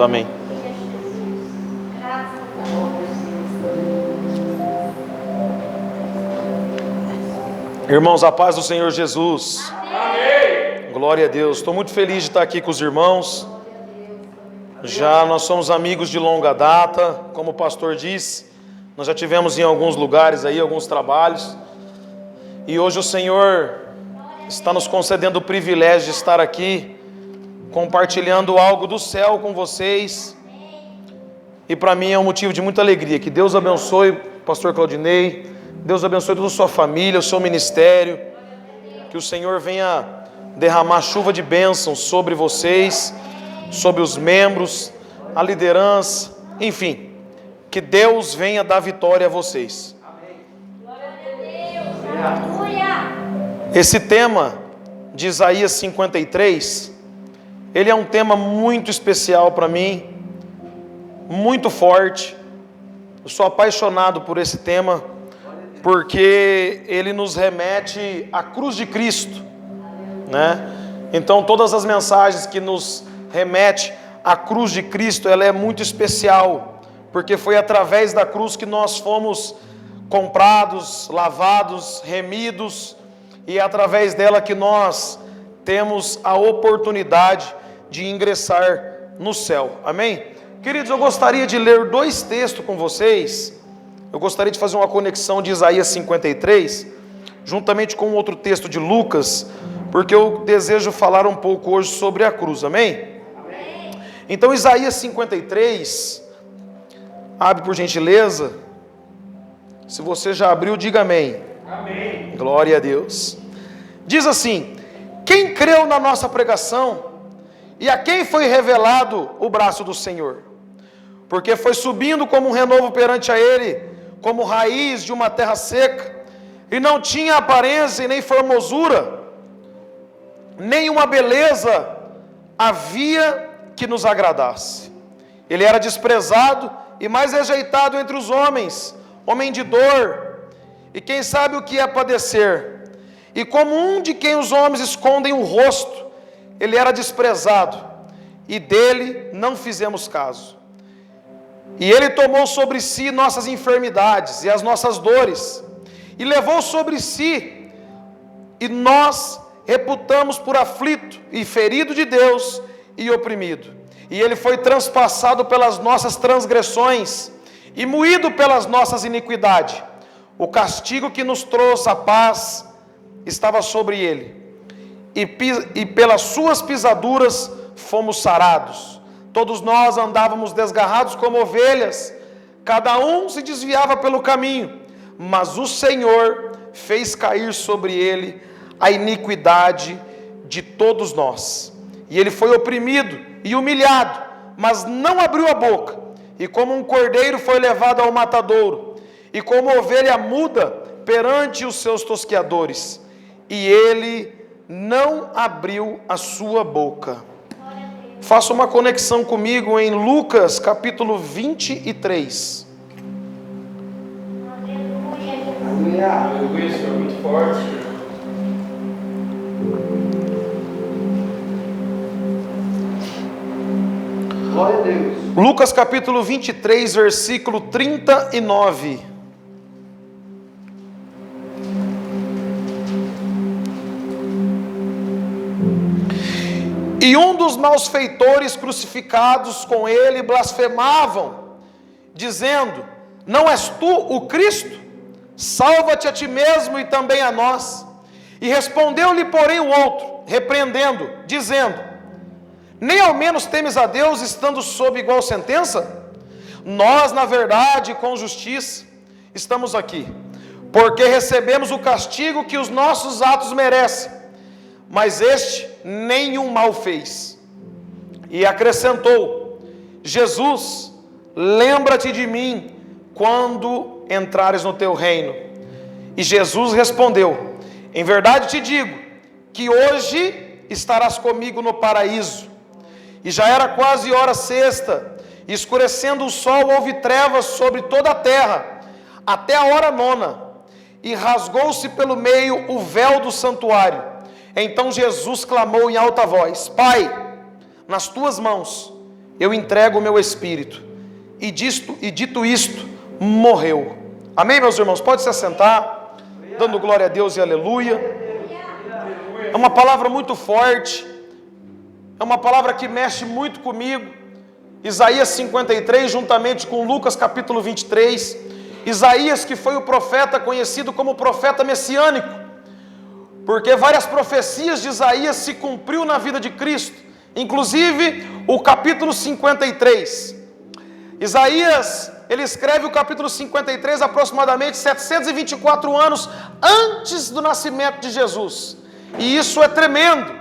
Amém. Irmãos, a paz do Senhor Jesus. Amém. Glória a Deus. Estou muito feliz de estar aqui com os irmãos. Já nós somos amigos de longa data, como o pastor disse. Nós já tivemos em alguns lugares aí, alguns trabalhos. E hoje o Senhor está nos concedendo o privilégio de estar aqui, compartilhando algo do céu com vocês. E para mim é um motivo de muita alegria. Que Deus abençoe o pastor Claudinei. Deus abençoe toda a sua família, o seu ministério. Que o Senhor venha derramar chuva de bênçãos sobre vocês, sobre os membros, a liderança, enfim. Que Deus venha dar vitória a vocês. Esse tema de Isaías 53, ele é um tema muito especial para mim, muito forte. Eu sou apaixonado por esse tema, porque ele nos remete à cruz de Cristo, né? Então todas as mensagens que nos remete à cruz de Cristo, ela é muito especial, porque foi através da cruz que nós fomos comprados, lavados, remidos, e é através dela que nós temos a oportunidade de ingressar no céu. Amém? Queridos, eu gostaria de ler dois textos com vocês. Eu gostaria de fazer uma conexão de Isaías 53, juntamente com outro texto de Lucas, porque eu desejo falar um pouco hoje sobre a cruz, amém? Amém. Então Isaías 53, abre por gentileza. Se você já abriu, diga amém. Amém. Glória a Deus. Diz assim: quem creu na nossa pregação, e a quem foi revelado o braço do Senhor? Porque foi subindo como um renovo perante a ele, como raiz de uma terra seca, e não tinha aparência e nem formosura, nem uma beleza havia que nos agradasse. Ele era desprezado e mais rejeitado entre os homens, homem de dor, e quem sabe o que é padecer. E como um de quem os homens escondem o rosto, ele era desprezado, e dele não fizemos caso. E ele tomou sobre si nossas enfermidades e as nossas dores, e levou sobre si, e nós reputamos por aflito e ferido de Deus e oprimido. E ele foi transpassado pelas nossas transgressões e moído pelas nossas iniquidades. O castigo que nos trouxe a paz estava sobre ele, e pelas suas pisaduras fomos sarados. Todos nós andávamos desgarrados como ovelhas, cada um se desviava pelo caminho, mas o Senhor fez cair sobre ele a iniquidade de todos nós. E ele foi oprimido e humilhado, mas não abriu a boca. E como um cordeiro foi levado ao matadouro, e como ovelha muda perante os seus tosqueadores, e ele não abriu a sua boca. Faça uma conexão comigo em Lucas capítulo 23. Aleluia. Aleluia, isso é muito forte. Glória a Deus. Lucas capítulo 23, versículo 39. E um dos malfeitores crucificados com ele blasfemavam, dizendo: não és tu o Cristo? Salva-te a ti mesmo e também a nós. E respondeu-lhe, porém, o outro, repreendendo, dizendo: nem ao menos temes a Deus, estando sob igual sentença? Nós, na verdade, com justiça, estamos aqui, porque recebemos o castigo que os nossos atos merecem, mas este nenhum mal fez. E acrescentou: Jesus, lembra-te de mim quando entrares no teu reino. E Jesus respondeu: em verdade te digo, que hoje estarás comigo no paraíso. E já era quase hora sexta, e escurecendo o sol, houve trevas sobre toda a terra, até a hora nona, e rasgou-se pelo meio o véu do santuário. Então Jesus clamou em alta voz: Pai, nas tuas mãos eu entrego o meu espírito. E dito isto, morreu. Amém, meus irmãos? Pode se assentar, dando glória a Deus e aleluia. É uma palavra muito forte, é uma palavra que mexe muito comigo. Isaías 53, juntamente com Lucas capítulo 23. Isaías, que foi o profeta conhecido como profeta messiânico, porque várias profecias de Isaías se cumpriu na vida de Cristo, inclusive o capítulo 53. Isaías, ele escreve o capítulo 53 aproximadamente 724 anos antes do nascimento de Jesus. E isso é tremendo,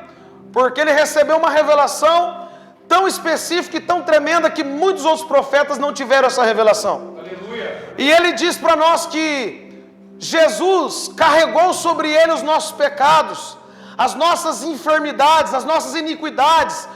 porque ele recebeu uma revelação tão específica e tão tremenda que muitos outros profetas não tiveram essa revelação. Aleluia. E ele diz para nós que Jesus carregou sobre ele os nossos pecados, as nossas enfermidades, as nossas iniquidades,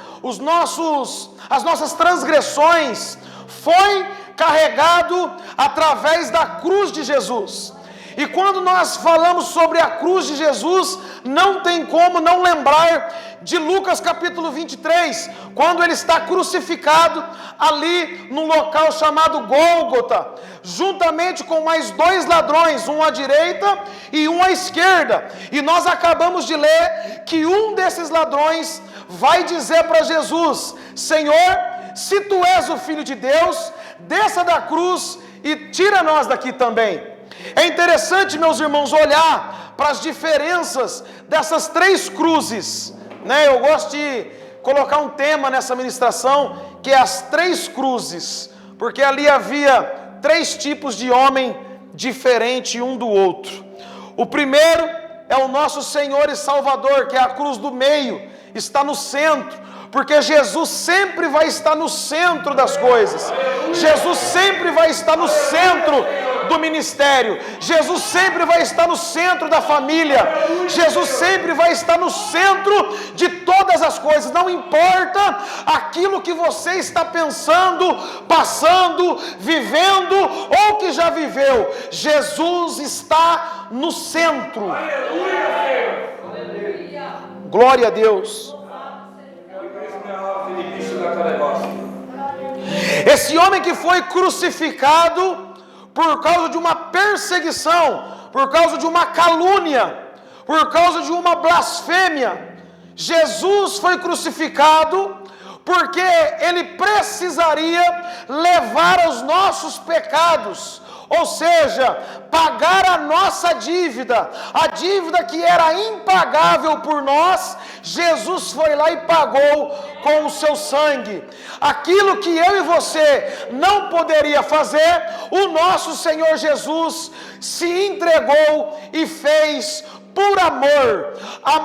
as nossas transgressões, foi carregado através da cruz de Jesus. E quando nós falamos sobre a cruz de Jesus, não tem como não lembrar de Lucas capítulo 23, quando ele está crucificado ali num local chamado Gólgota, juntamente com mais 2 ladrões, um à direita e um à esquerda. E nós acabamos de ler que um desses ladrões vai dizer para Jesus: Senhor, se tu és o Filho de Deus, desça da cruz e tira nós daqui também. É interessante, meus irmãos, olhar para as diferenças dessas 3 cruzes, né? Eu gosto de colocar um tema nessa ministração, que é as 3 cruzes, porque ali havia 3 tipos de homem diferente um do outro. O primeiro é o nosso Senhor e Salvador, que é a cruz do meio, está no centro, porque Jesus sempre vai estar no centro das coisas. Jesus sempre vai estar no centro do ministério. Jesus sempre vai estar no centro da família. Jesus sempre vai estar no centro de todas as coisas. Não importa aquilo que você está pensando, passando, vivendo ou que já viveu, Jesus está no centro. Glória a Deus. Esse homem que foi crucificado por causa de uma perseguição, por causa de uma calúnia, por causa de uma blasfêmia, Jesus foi crucificado porque ele precisaria levar os nossos pecados, ou seja, pagar a nossa dívida, a dívida que era impagável por nós. Jesus foi lá e pagou com o seu sangue. Aquilo que eu e você não poderia fazer, o nosso Senhor Jesus se entregou e fez por amor. A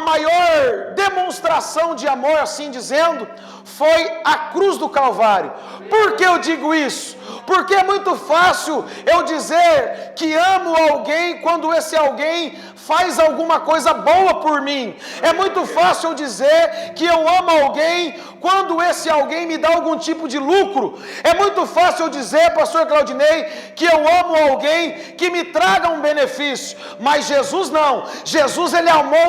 maior demonstração de amor, assim dizendo, foi a cruz do Calvário. Por que eu digo isso? Porque é muito fácil eu dizer que amo alguém quando esse alguém faz alguma coisa boa por mim. É muito fácil eu dizer que eu amo alguém quando esse alguém me dá algum tipo de lucro. É muito fácil eu dizer, pastor Claudinei, que eu amo alguém que me traga um benefício. Mas Jesus não. Jesus, ele amou a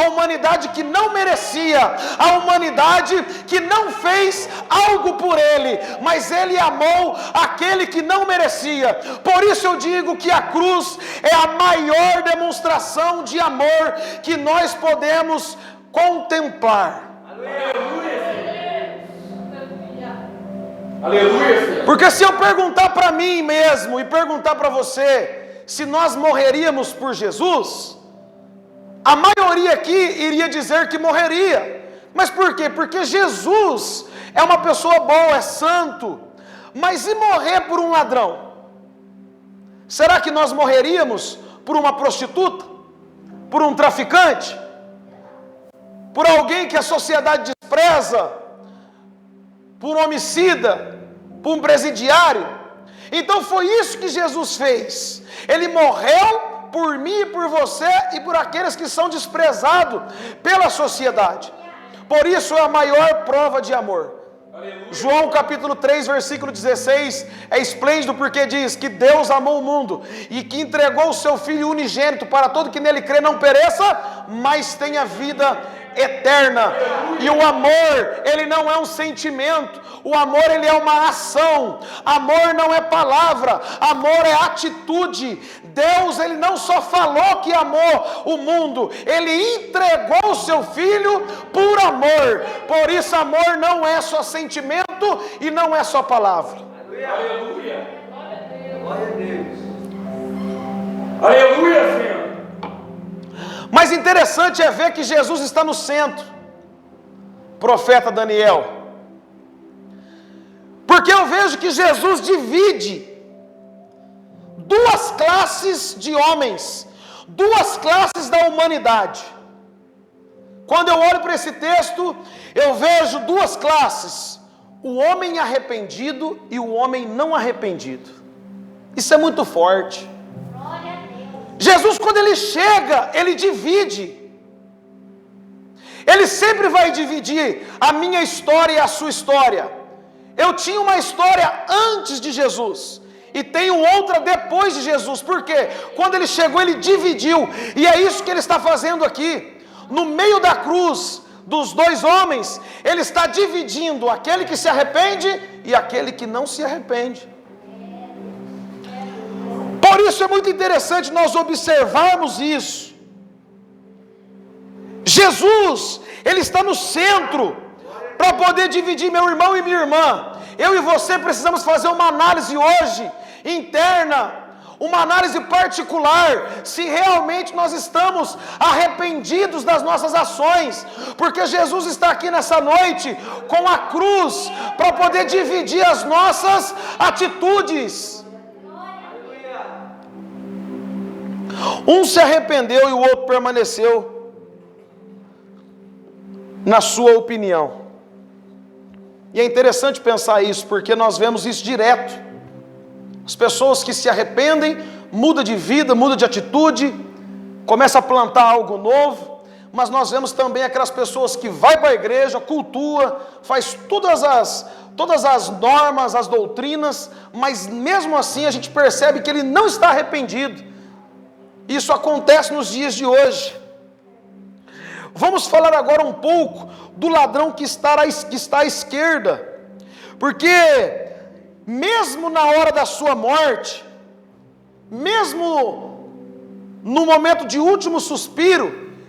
humanidade que não merecia, a humanidade que não fez algo por ele, mas ele amou aquele que não merecia. Por isso eu digo que a cruz é a maior demonstração de amor que nós podemos contemplar. Aleluia. Porque se eu perguntar para mim mesmo e perguntar para você se nós morreríamos por Jesus, a maioria aqui iria dizer que morreria. Mas por quê? Porque Jesus é uma pessoa boa, é santo. Mas e morrer por um ladrão? Será que nós morreríamos por uma prostituta? Por um traficante? Por alguém que a sociedade despreza? Por um homicida? Por um presidiário? Então foi isso que Jesus fez. Ele morreu por mim e por você e por aqueles que são desprezados pela sociedade. Por isso é a maior prova de amor. Aleluia. João capítulo 3, versículo 16 é esplêndido, porque diz que Deus amou o mundo e que entregou o seu Filho unigênito para todo que nele crê não pereça, mas tenha vida eterna. E o amor, ele não é um sentimento. O amor, ele é uma ação. Amor não é palavra. Amor é atitude. Deus, ele não só falou que amou o mundo, ele entregou o seu filho por amor. Por isso, amor não é só sentimento e não é só palavra. Aleluia. Glória a Deus. Aleluia, Senhor. Mas interessante é ver que Jesus está no centro. Profeta Daniel. Porque eu vejo que Jesus divide duas classes de homens, duas classes da humanidade. Quando eu olho para esse texto, eu vejo duas classes: o homem arrependido e o homem não arrependido. Isso é muito forte. Jesus, quando ele chega, ele divide. Ele sempre vai dividir a minha história e a sua história. Eu tinha uma história antes de Jesus e tenho outra depois de Jesus. Por quê? Quando ele chegou, ele dividiu. E é isso que ele está fazendo aqui. No meio da cruz dos dois homens, ele está dividindo aquele que se arrepende e aquele que não se arrepende. Por isso é muito interessante nós observarmos isso. Jesus, ele está no centro para poder dividir, meu irmão e minha irmã. Eu e você precisamos fazer uma análise hoje, interna, uma análise particular, se realmente nós estamos arrependidos das nossas ações, porque Jesus está aqui nessa noite com a cruz para poder dividir as nossas atitudes. Um se arrependeu e o outro permaneceu na sua opinião. E é interessante pensar isso, porque nós vemos isso direto. As pessoas que se arrependem, mudam de vida, mudam de atitude, começam a plantar algo novo, mas nós vemos também aquelas pessoas que vai para a igreja, cultua, faz todas as normas, as doutrinas, mas mesmo assim a gente percebe que ele não está arrependido. Isso acontece nos dias de hoje. Vamos falar agora um pouco do ladrão que está à esquerda, porque mesmo na hora da sua morte, mesmo no momento de último suspiro,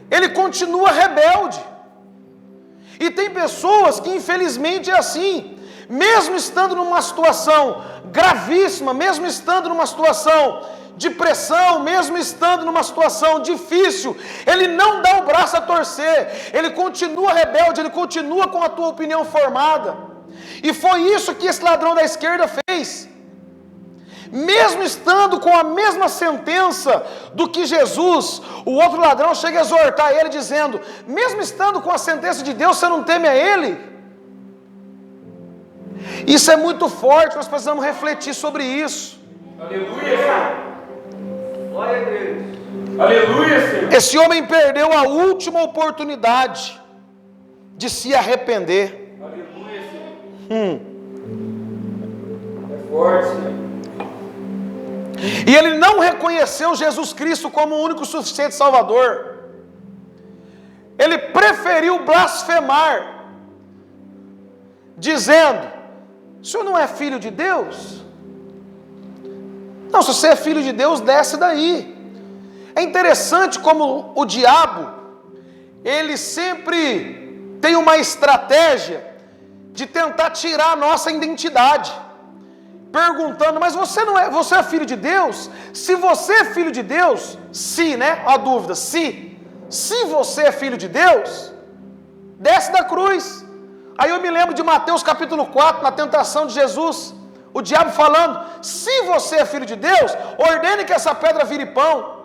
ele continua rebelde. E tem pessoas que infelizmente é assim, mesmo estando numa situação gravíssima, mesmo estando numa situação de pressão, mesmo estando numa situação difícil, ele não dá o braço a torcer, ele continua rebelde, ele continua com a tua opinião formada. E foi isso que esse ladrão da esquerda fez. Mesmo estando com a mesma sentença do que Jesus, o outro ladrão chega a exortar ele dizendo: mesmo estando com a sentença de Deus, você não teme a ele? Isso é muito forte, nós precisamos refletir sobre isso. Aleluia, Senhor. Glória a Deus. Aleluia, Senhor. Esse homem perdeu a última oportunidade de se arrepender. Aleluia, Senhor. É forte, Senhor. E ele não reconheceu Jesus Cristo como o único suficiente Salvador. Ele preferiu blasfemar, dizendo: o senhor não é filho de Deus? Não, se você é filho de Deus, desce daí. É interessante como o diabo, ele sempre tem uma estratégia de tentar tirar a nossa identidade, perguntando: mas você é filho de Deus? Se você é filho de Deus, a dúvida, se você é filho de Deus, desce da cruz. Aí eu me lembro de Mateus capítulo 4, na tentação de Jesus, o diabo falando: se você é filho de Deus, ordene que essa pedra vire pão.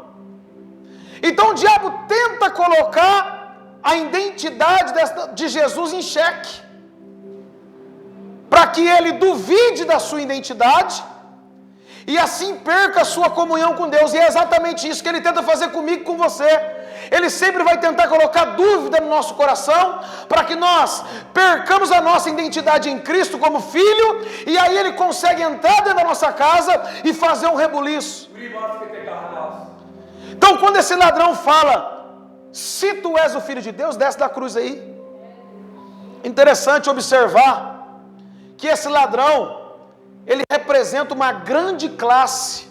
Então o diabo tenta colocar a identidade de Jesus em xeque, para que ele duvide da sua identidade e assim perca a sua comunhão com Deus. E é exatamente isso que ele tenta fazer comigo e com você. Ele sempre vai tentar colocar dúvida no nosso coração, para que nós percamos a nossa identidade em Cristo como filho, e aí ele consegue entrar dentro da nossa casa e fazer um rebuliço. Então quando esse ladrão fala: Se tu és o Filho de Deus, desce da cruz aí. Interessante observar que esse ladrão, ele representa uma grande classe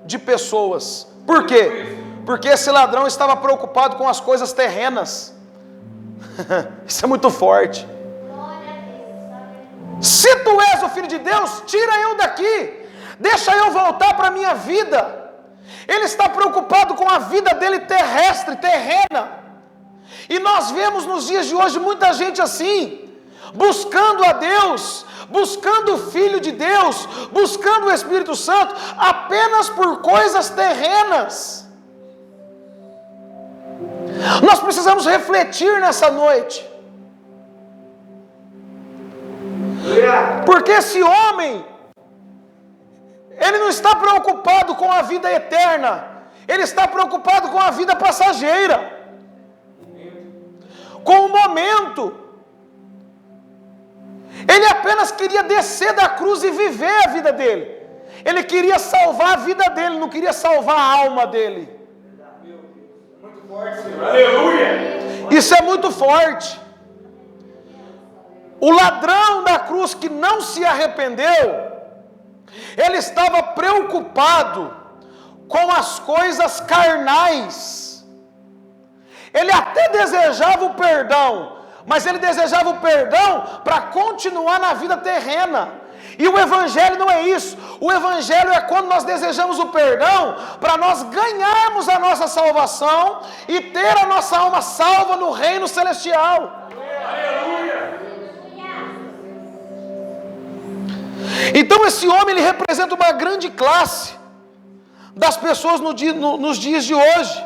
de pessoas. Por quê? Porque esse ladrão estava preocupado com as coisas terrenas. Isso é muito forte. Se tu és o Filho de Deus, tira eu daqui, deixa eu voltar para a minha vida. Ele está preocupado com a vida dele terrestre, terrena. E nós vemos nos dias de hoje muita gente assim, buscando a Deus, buscando o Filho de Deus, buscando o Espírito Santo, apenas por coisas terrenas. Nós precisamos refletir nessa noite. Porque esse homem, ele não está preocupado com a vida eterna, ele está preocupado com a vida passageira, com o momento. Ele apenas queria descer da cruz e viver a vida dele. Ele queria salvar a vida dele, não queria salvar a alma dele. Muito forte, Senhor. Aleluia! Isso é muito forte. O ladrão da cruz que não se arrependeu, ele estava preocupado com as coisas carnais. Ele até desejava o perdão, mas ele desejava o perdão para continuar na vida terrena. E o Evangelho não é isso. O Evangelho é quando nós desejamos o perdão para nós ganharmos a nossa salvação e ter a nossa alma salva no reino celestial. Aleluia! Então esse homem, ele representa uma grande classe das pessoas nos dias de hoje.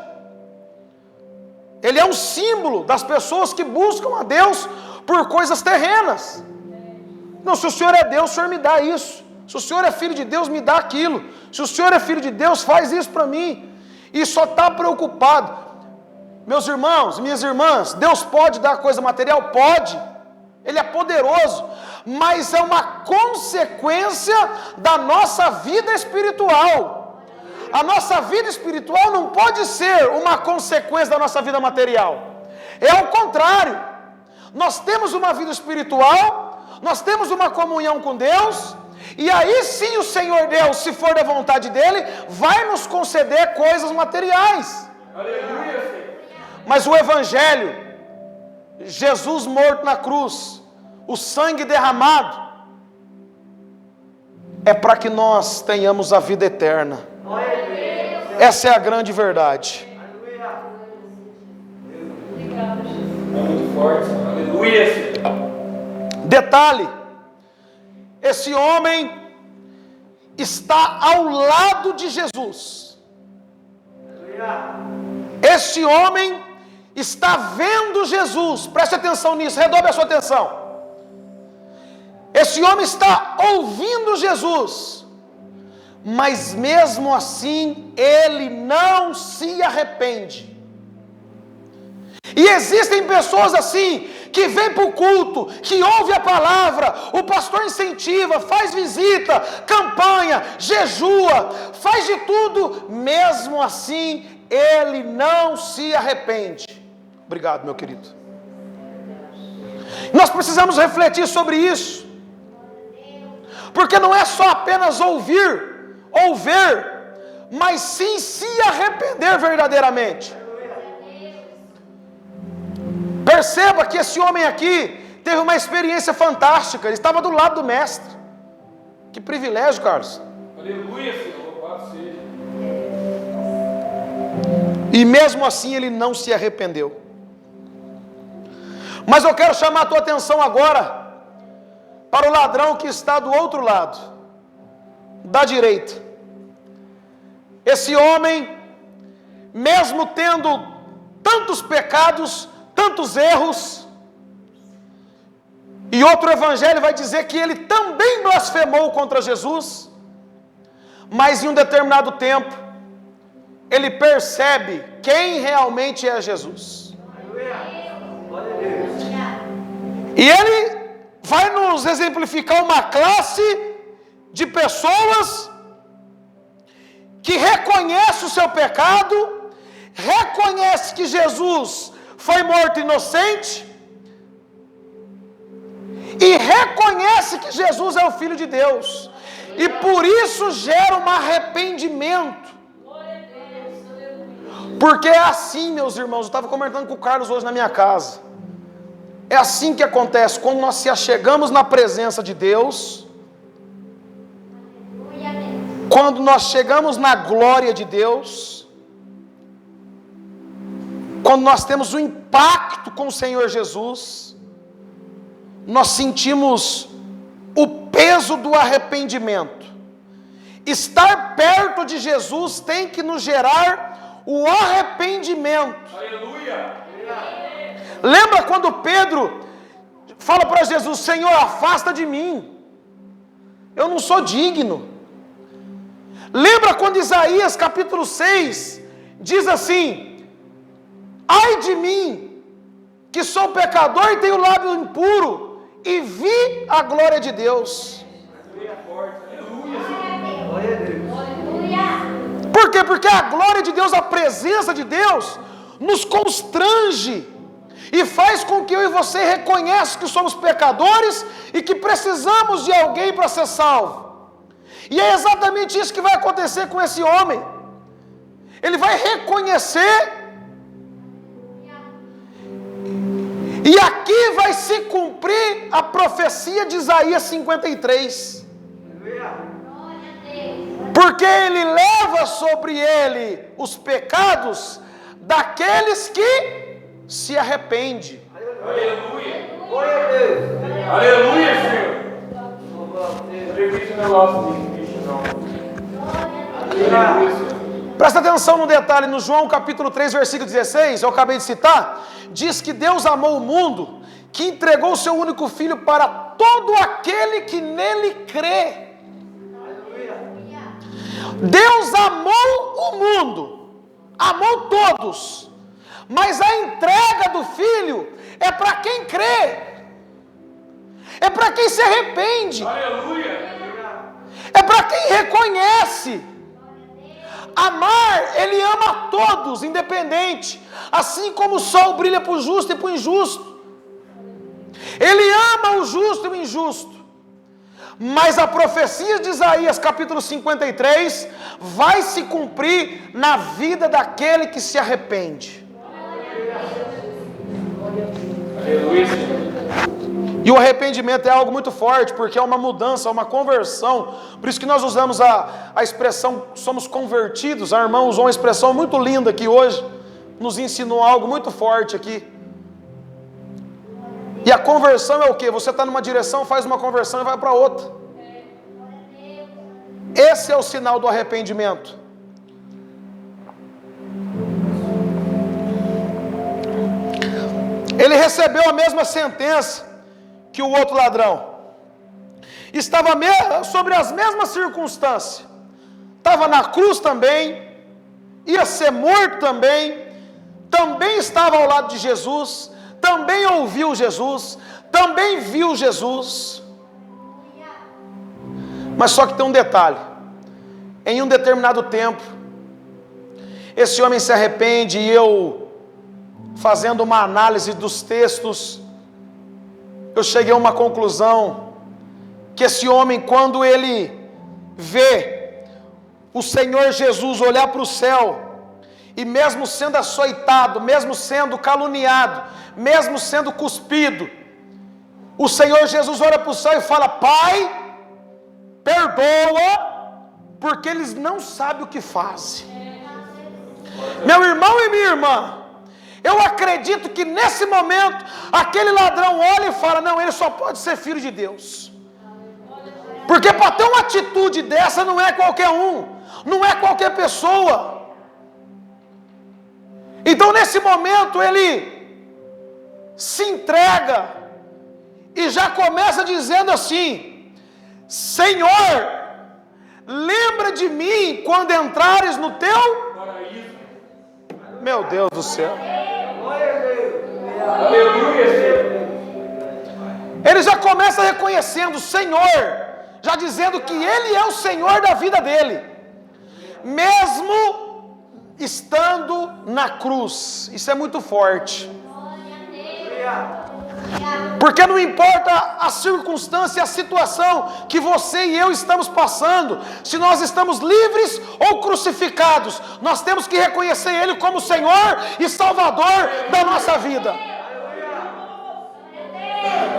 Ele é um símbolo das pessoas que buscam a Deus por coisas terrenas. Não, se o Senhor é Deus, o Senhor me dá isso. Se o Senhor é Filho de Deus, me dá aquilo. Se o Senhor é Filho de Deus, faz isso para mim. E só está preocupado. Meus irmãos, minhas irmãs, Deus pode dar coisa material? Pode. Ele é poderoso. Mas é uma consequência da nossa vida espiritual. A nossa vida espiritual não pode ser uma consequência da nossa vida material. É ao contrário. Nós temos uma vida espiritual, nós temos uma comunhão com Deus, e aí sim o Senhor Deus, se for da vontade dEle, vai nos conceder coisas materiais. Aleluia, Senhor. Mas o Evangelho, Jesus morto na cruz, o sangue derramado, é para que nós tenhamos a vida eterna. Essa é a grande verdade. É muito forte. Aleluia, Senhor. Detalhe: esse homem está ao lado de Jesus. Este homem está vendo Jesus. Preste atenção nisso, redobre a sua atenção. Esse homem está ouvindo Jesus, mas mesmo assim ele não se arrepende. E existem pessoas assim, que vêm para o culto, que ouve a palavra, o pastor incentiva, faz visita, campanha, jejua, faz de tudo, mesmo assim ele não se arrepende. Obrigado, meu querido. Nós precisamos refletir sobre isso, porque não é só apenas ouvir ou ver, mas sim se arrepender verdadeiramente. Perceba que esse homem aqui teve uma experiência fantástica. Ele estava do lado do mestre. Que privilégio, Carlos. Aleluia, Senhor. Louvado seja. E mesmo assim ele não se arrependeu. Mas eu quero chamar a tua atenção agora para o ladrão que está do outro lado, da direita. Esse homem, mesmo tendo tantos pecados, tantos erros, e outro evangelho vai dizer que ele também blasfemou contra Jesus, mas em um determinado tempo ele percebe quem realmente é Jesus. E ele vai nos exemplificar uma classe de pessoas que reconhece o seu pecado reconhece que Jesus foi morto inocente e reconhece que Jesus é o Filho de Deus. E por isso gera um arrependimento. Porque é assim, meus irmãos, eu estava comentando com o Carlos hoje na minha casa. É assim que acontece, quando nós se achegamos na presença de Deus, quando nós chegamos na glória de Deus, quando nós temos o impacto com o Senhor Jesus, nós sentimos o peso do arrependimento. Estar perto de Jesus tem que nos gerar o arrependimento. Aleluia! Lembra quando Pedro fala para Jesus: Senhor, afasta de mim, eu não sou digno. Lembra quando Isaías capítulo 6 diz assim: ai de mim, que sou pecador e tenho lábio impuro, e vi a glória de Deus. Por quê? Porque a glória de Deus, a presença de Deus, nos constrange e faz com que eu e você reconheça que somos pecadores e que precisamos de alguém para ser salvo. E é exatamente isso que vai acontecer com esse homem. Ele vai reconhecer, e aqui vai se cumprir a profecia de Isaías 53. Porque ele leva sobre ele os pecados daqueles que se arrependem. Aleluia! Glória a Deus! Aleluia, Senhor! Presta atenção no detalhe, no João capítulo 3, versículo 16, eu acabei de citar, diz que Deus amou o mundo, que entregou o seu único filho para todo aquele que nele crê. Deus amou o mundo, amou todos, mas a entrega do filho é para quem crê, é para quem se arrepende, Aleluia! é para quem reconhece. Amar, ele ama a todos, independente, assim como o sol brilha para o justo e para o injusto. Ele ama o justo e o injusto. Mas a profecia de Isaías capítulo 53 vai se cumprir na vida daquele que se arrepende. Aleluia! E o arrependimento é algo muito forte, porque é uma mudança, é uma conversão. Por isso que nós usamos a expressão somos convertidos. A irmã usou uma expressão muito linda aqui hoje, nos ensinou algo muito forte aqui. E a conversão é o quê? Você está numa direção, faz uma conversão e vai para outra. Esse é o sinal do arrependimento. Ele recebeu a mesma sentença que o outro ladrão. Estava sobre as mesmas circunstâncias. Estava na cruz também, ia ser morto também, também estava ao lado de Jesus, também ouviu Jesus, também viu Jesus. Mas só que tem um detalhe. Em um determinado tempo, esse homem se arrepende, e eu, fazendo uma análise dos textos, eu cheguei a uma conclusão, que esse homem, quando ele vê o Senhor Jesus olhar para o céu, e mesmo sendo açoitado, mesmo sendo caluniado, mesmo sendo cuspido, o Senhor Jesus olha para o céu e fala: Pai, perdoa, porque eles não sabem o que fazem. Meu irmão e minha irmã, eu acredito que nesse momento, aquele ladrão olha e fala: não, ele só pode ser filho de Deus. Porque para ter uma atitude dessa não é qualquer um, não é qualquer pessoa. Então nesse momento ele se entrega e já começa dizendo assim: Senhor, lembra de mim quando entrares no teu... Meu Deus do céu. Aleluia, Senhor. Ele já começa reconhecendo o Senhor, já dizendo que Ele é o Senhor da vida dele, mesmo estando na cruz. Isso é muito forte. Porque não importa a circunstância, a situação que você e eu estamos passando, se nós estamos livres ou crucificados, nós temos que reconhecer Ele como Senhor e Salvador da nossa vida.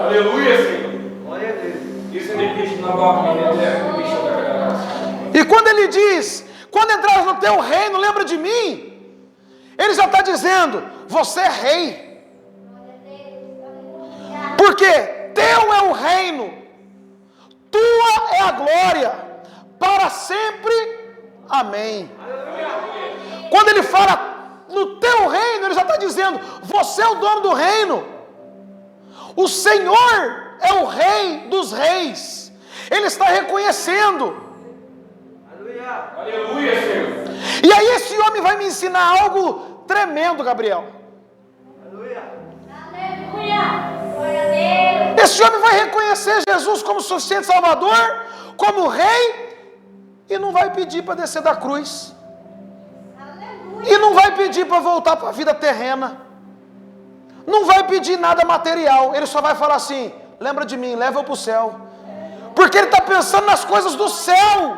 Aleluia, Senhor. E quando Ele diz, quando entrares no teu reino, lembra de mim, Ele já está dizendo, você é rei. Porque teu é o reino, tua é a glória, para sempre, amém. Quando ele fala no teu reino, ele já está dizendo, você é o dono do reino, o Senhor é o rei dos reis, ele está reconhecendo. Aleluia, Senhor. E aí esse homem vai me ensinar algo tremendo, Gabriel. Aleluia. Esse homem vai reconhecer Jesus como suficiente Salvador, como Rei, e não vai pedir para descer da cruz. E não vai pedir para voltar para a vida terrena. Não vai pedir nada material. Ele só vai falar assim, lembra de mim, leva eu para o céu. Porque ele está pensando nas coisas do céu.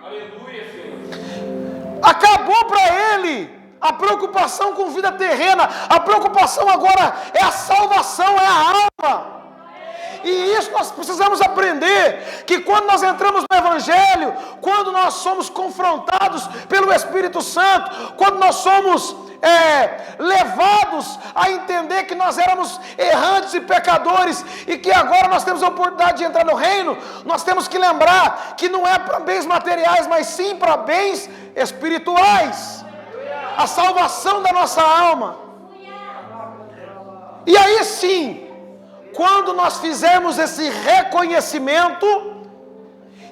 Aleluia, Senhor. Acabou para ele a preocupação com vida terrena. A preocupação agora é a salvação, é a alma. E isso nós precisamos aprender, que quando nós entramos no Evangelho, quando nós somos confrontados pelo Espírito Santo, quando nós somos levados a entender que nós éramos errantes e pecadores e que agora nós temos a oportunidade de entrar no reino, nós temos que lembrar que não é para bens materiais, mas sim para bens espirituais. A salvação da nossa alma. E aí sim, quando nós fizermos esse reconhecimento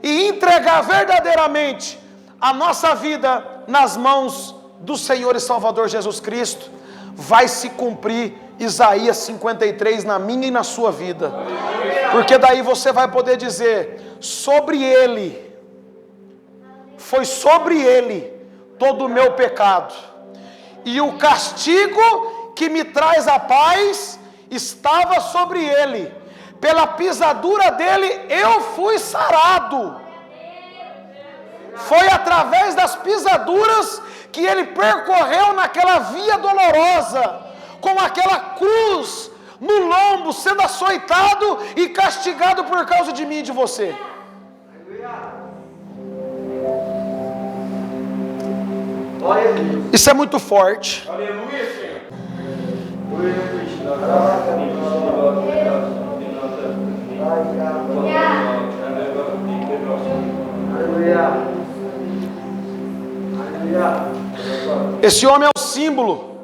e entregar verdadeiramente a nossa vida nas mãos do Senhor e Salvador Jesus Cristo, vai se cumprir Isaías 53 na minha e na sua vida. Porque daí você vai poder dizer, sobre ele, foi sobre ele todo o meu pecado. E o castigo que me traz a paz estava sobre ele. Pela pisadura dele eu fui sarado. Foi através das pisaduras que ele percorreu naquela via dolorosa, com aquela cruz no lombo, sendo açoitado e castigado por causa de mim e de você. Isso é muito forte. Aleluia, Senhor. Esse homem é o símbolo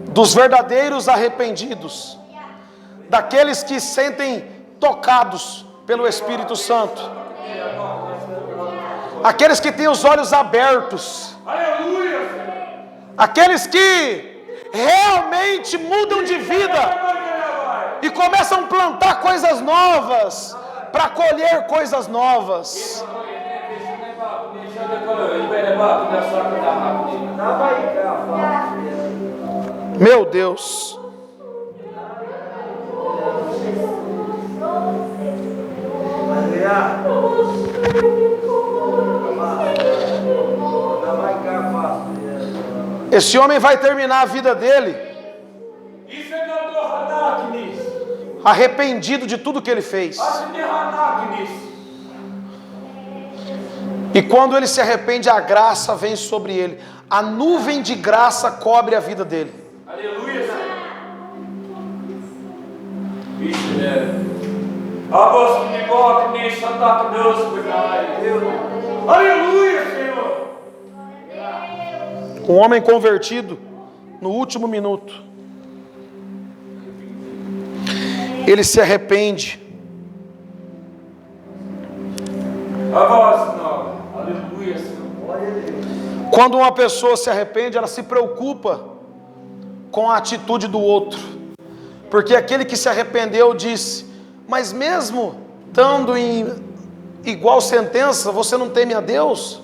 dos verdadeiros arrependidos, daqueles que sentem tocados pelo Espírito Santo, aqueles que têm os olhos abertos, aqueles que realmente mudam de vida e começam a plantar coisas novas para colher coisas novas. Meu Deus. Esse homem vai terminar a vida dele arrependido de tudo que ele fez. E quando ele se arrepende, a graça vem sobre ele. A nuvem de graça cobre a vida dele. Aleluia, Senhor. Aleluia, Senhor. Um homem convertido no último minuto, ele se arrepende. Aleluia, Senhor. Quando uma pessoa se arrepende, ela se preocupa com a atitude do outro. Porque aquele que se arrependeu disse, mas mesmo estando em igual sentença, você não teme a Deus?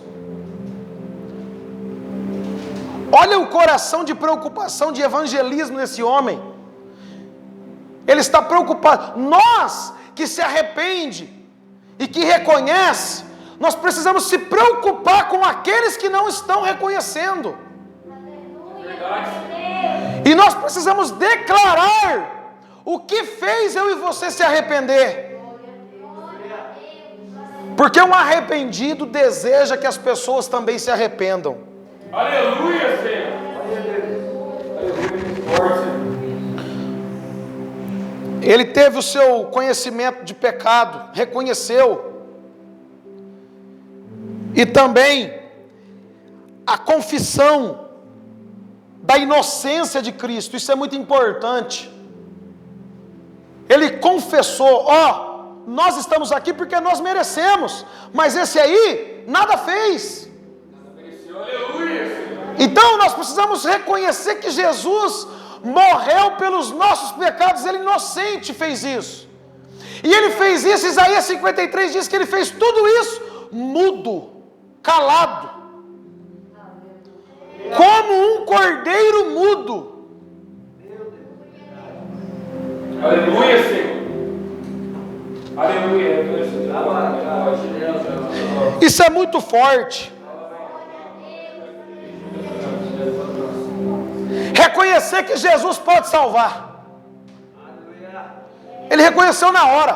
Olha o coração de preocupação, de evangelismo desse homem. Ele está preocupado. Nós que se arrepende e que reconhece, nós precisamos se preocupar com aqueles que não estão reconhecendo. E nós precisamos declarar o que fez eu e você se arrepender. Porque um arrependido deseja que as pessoas também se arrependam. Aleluia, Senhor. Ele teve o seu conhecimento de pecado, reconheceu. E também a confissão da inocência de Cristo. Isso é muito importante. Ele confessou: nós estamos aqui porque nós merecemos, mas esse aí nada fez. Então nós precisamos reconhecer que Jesus morreu pelos nossos pecados. Ele inocente fez isso. E ele fez isso, Isaías 53 diz que ele fez tudo isso mudo, calado, como um cordeiro mudo. Aleluia, Senhor. Aleluia. Isso é muito forte. Reconhecer que Jesus pode salvar. Ele reconheceu na hora.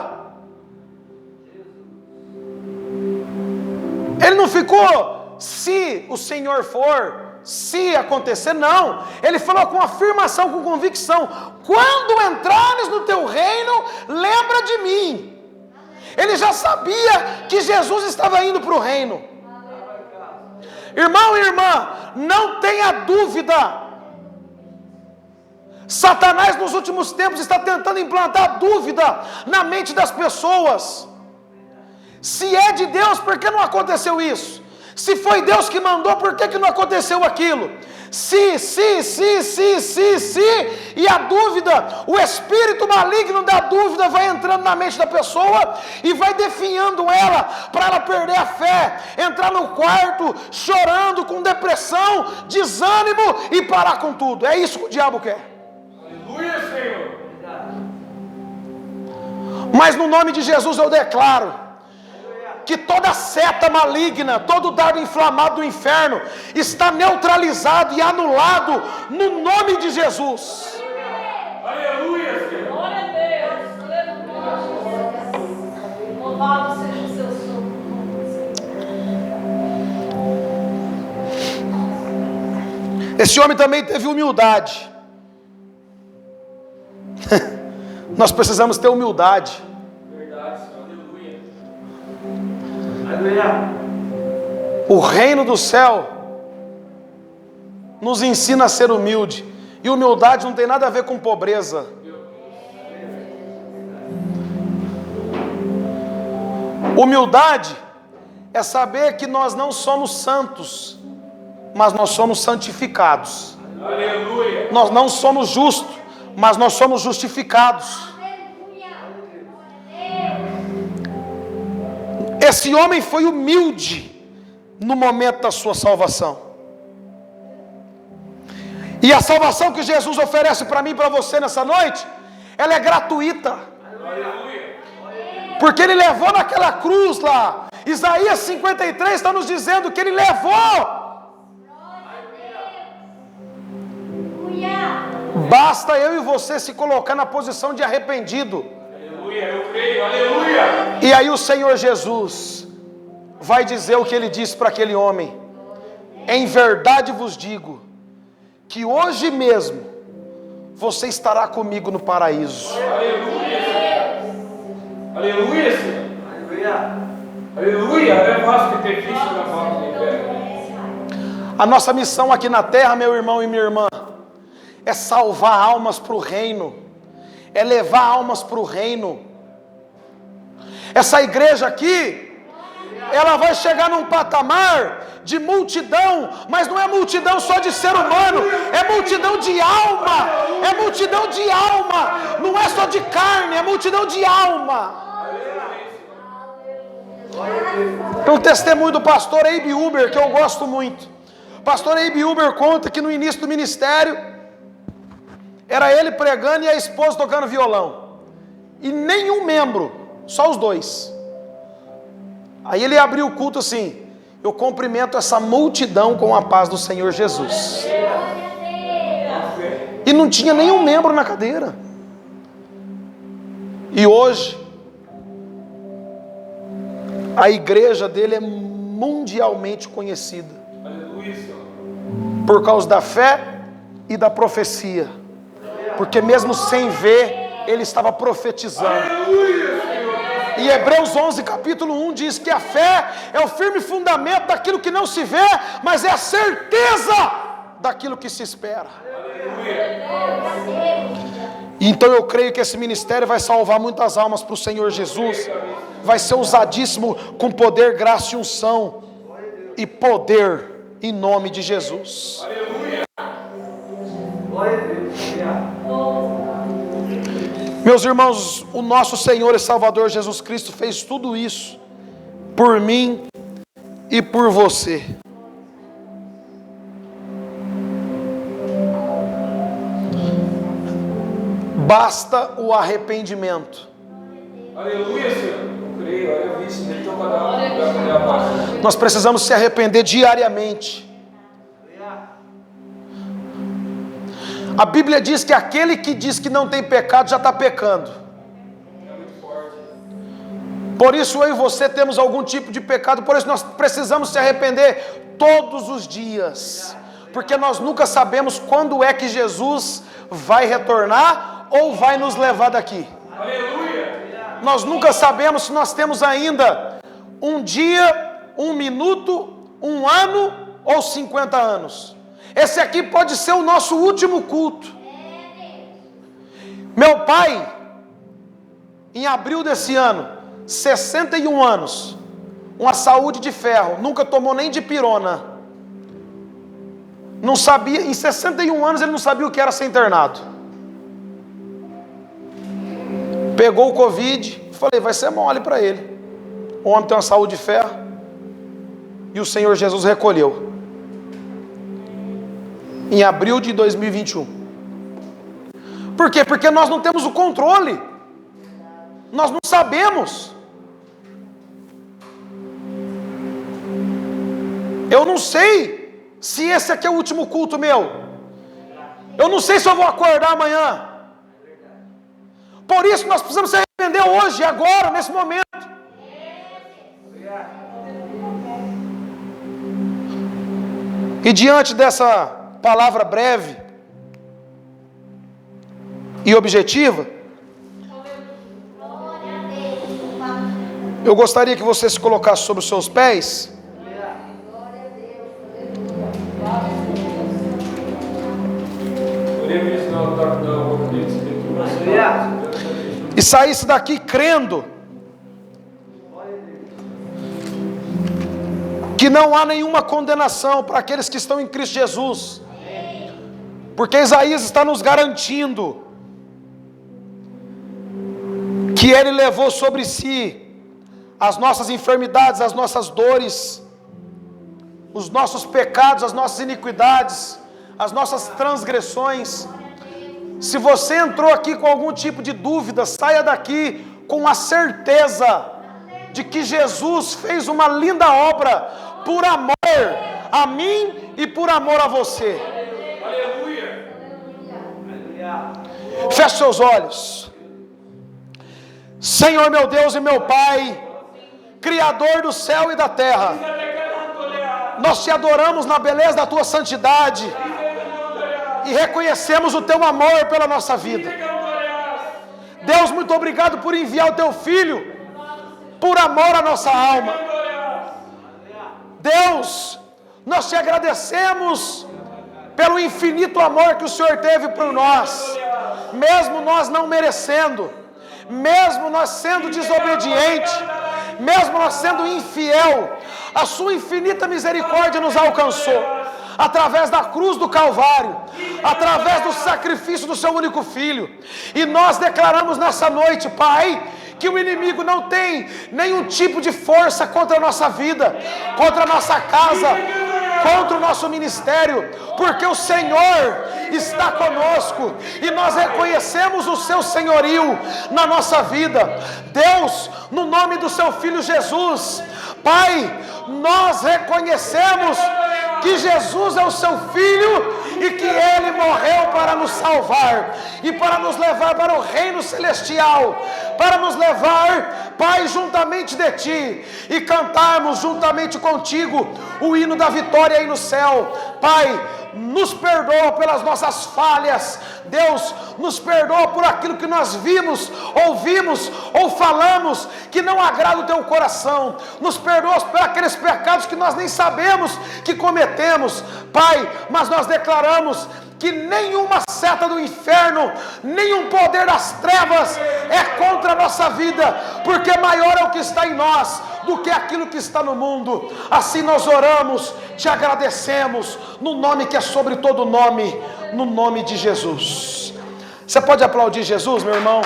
Ele não ficou, se o Senhor for, se acontecer, não. Ele falou com afirmação, com convicção: quando entrares no teu reino, lembra de mim. Ele já sabia que Jesus estava indo para o reino. Irmão e irmã, não tenha dúvida. Satanás nos últimos tempos está tentando implantar dúvida na mente das pessoas. Se é de Deus, por que não aconteceu isso? Se foi Deus que mandou, por que não aconteceu aquilo? Se, e a dúvida, o espírito maligno da dúvida vai entrando na mente da pessoa e vai definhando ela, para ela perder a fé, entrar no quarto chorando, com depressão, desânimo e parar com tudo. É isso que o diabo quer. Aleluia, Senhor. Mas no nome de Jesus eu declaro que toda seta maligna, todo dardo inflamado do inferno está neutralizado e anulado no nome de Jesus. Aleluia, Senhor. Glória a Deus. Aleluia. Louvado seja o seu nome. Esse homem também teve humildade. Nós precisamos ter humildade. Verdade, Senhor. Aleluia. O reino do céu nos ensina a ser humilde. E humildade não tem nada a ver com pobreza. Humildade é saber que nós não somos santos, mas nós somos santificados. Aleluia. Nós não somos justos, mas nós somos justificados. Esse homem foi humilde no momento da sua salvação. E a salvação que Jesus oferece para mim e para você nessa noite, ela é gratuita. Porque ele levou naquela cruz lá. Isaías 53 está nos dizendo que ele levou. Basta eu e você se colocar na posição de arrependido. Aleluia, eu creio. Aleluia. E aí o Senhor Jesus vai dizer o que ele disse para aquele homem: em verdade vos digo, que hoje mesmo você estará comigo no paraíso. Aleluia. Aleluia, Senhor. Aleluia. Aleluia. É fácil que ter Cristo na porta do inferno. A nossa missão aqui na terra, meu irmão e minha irmã, é salvar almas para o reino, é levar almas para o reino. Essa igreja aqui, ela vai chegar num patamar de multidão, mas não é multidão só de ser humano, é multidão de alma, é multidão de alma, não é só de carne, é multidão de alma. Tem um testemunho do pastor Abe Uber que eu gosto muito. Pastor Eibe Uber conta que no início do ministério, era ele pregando e a esposa tocando violão. E nenhum membro, só os dois. Aí ele abriu o culto assim: eu cumprimento essa multidão com a paz do Senhor Jesus. E não tinha nenhum membro na cadeira. E hoje, a igreja dele é mundialmente conhecida. Por causa da fé e da profecia. Porque mesmo sem ver, ele estava profetizando. E Hebreus 11, capítulo 1 diz que a fé é o firme fundamento daquilo que não se vê, mas é a certeza daquilo que se espera. Então eu creio que esse ministério vai salvar muitas almas para o Senhor Jesus. Vai ser usadíssimo com poder, graça e unção. E poder em nome de Jesus. Meus irmãos, o nosso Senhor e Salvador Jesus Cristo fez tudo isso por mim e por você. Basta o arrependimento. Aleluia, Senhor. Eu creio, eu vi isso. Então, para dar Nós precisamos se arrepender diariamente. A Bíblia diz que aquele que diz que não tem pecado já está pecando. Por isso eu e você temos algum tipo de pecado. Por isso nós precisamos se arrepender todos os dias. Porque nós nunca sabemos quando é que Jesus vai retornar ou vai nos levar daqui. Aleluia. Nós nunca sabemos se nós temos ainda um dia, um minuto, um ano ou 50 anos. Esse aqui pode ser o nosso último culto. Meu pai, em abril desse ano, 61 anos, uma saúde de ferro, nunca tomou nem dipirona. Não sabia, em 61 anos ele não sabia o que era ser internado. Pegou o Covid, falei, vai ser mole para ele. O homem tem uma saúde de ferro. E o Senhor Jesus recolheu. Em abril de 2021. Por quê? Porque nós não temos o controle. Nós não sabemos. Eu não sei se esse aqui é o último culto meu. Eu não sei se eu vou acordar amanhã. Por isso nós precisamos se arrepender hoje, agora, nesse momento. E diante dessa palavra breve e objetiva, eu gostaria que você se colocasse sobre os seus pés. E saísse daqui crendo que não há nenhuma condenação para aqueles que estão em Cristo Jesus. Porque Isaías está nos garantindo que Ele levou sobre si as nossas enfermidades, as nossas dores, os nossos pecados, as nossas iniquidades, as nossas transgressões. Se você entrou aqui com algum tipo de dúvida, saia daqui com a certeza de que Jesus fez uma linda obra por amor a mim e por amor a você. Aleluia. Feche seus olhos. Senhor meu Deus e meu Pai, Criador do céu e da terra, nós te adoramos na beleza da tua santidade e reconhecemos o teu amor pela nossa vida. Deus, muito obrigado por enviar o teu Filho por amor à nossa alma. Deus, nós te agradecemos pelo infinito amor que o Senhor teve por nós, mesmo nós não merecendo, mesmo nós sendo desobedientes, mesmo nós sendo infiel, a sua infinita misericórdia nos alcançou, através da cruz do Calvário, através do sacrifício do seu único Filho. E nós declaramos nessa noite, Pai, que o inimigo não tem nenhum tipo de força contra a nossa vida, contra a nossa casa, contra o nosso ministério, porque o Senhor está conosco e nós reconhecemos o seu senhorio na nossa vida. Deus, no nome do seu Filho Jesus, Pai, nós reconhecemos que Jesus é o seu Filho e que Ele morreu para nos salvar e para nos levar para o reino celestial, para nos levar, Pai, juntamente de Ti e cantarmos juntamente contigo o hino da vitória aí no céu. Pai, nos perdoa pelas nossas falhas. Deus, nos perdoa por aquilo que nós vimos, ouvimos ou falamos que não agrada o Teu coração. Nos perdoa por aqueles pecados que nós nem sabemos que cometemos, Pai, mas nós declaramos que nenhuma seta do inferno, nenhum poder das trevas é contra a nossa vida, porque maior é o que está em nós do que aquilo que está no mundo. Assim nós oramos, te agradecemos, no nome que é sobre todo nome, no nome de Jesus. Você pode aplaudir Jesus, meu irmão?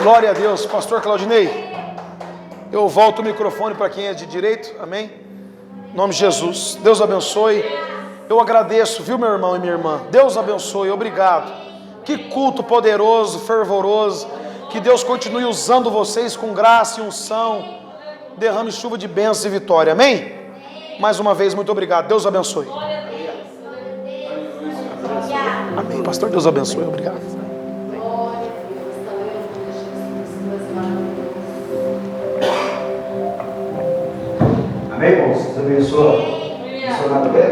Glória a Deus. Pastor Claudinei, eu volto o microfone para quem é de direito, amém? Em nome de Jesus, Deus abençoe. Eu agradeço, viu, meu irmão e minha irmã? Deus abençoe, obrigado. Que culto poderoso, fervoroso. Que Deus continue usando vocês com graça e unção. Derrame chuva de bênçãos e vitória, amém? Mais uma vez, muito obrigado. Deus abençoe. Amém, pastor, Deus abençoe, obrigado. Amém, irmãos? Deus abençoe. Funcionado bem?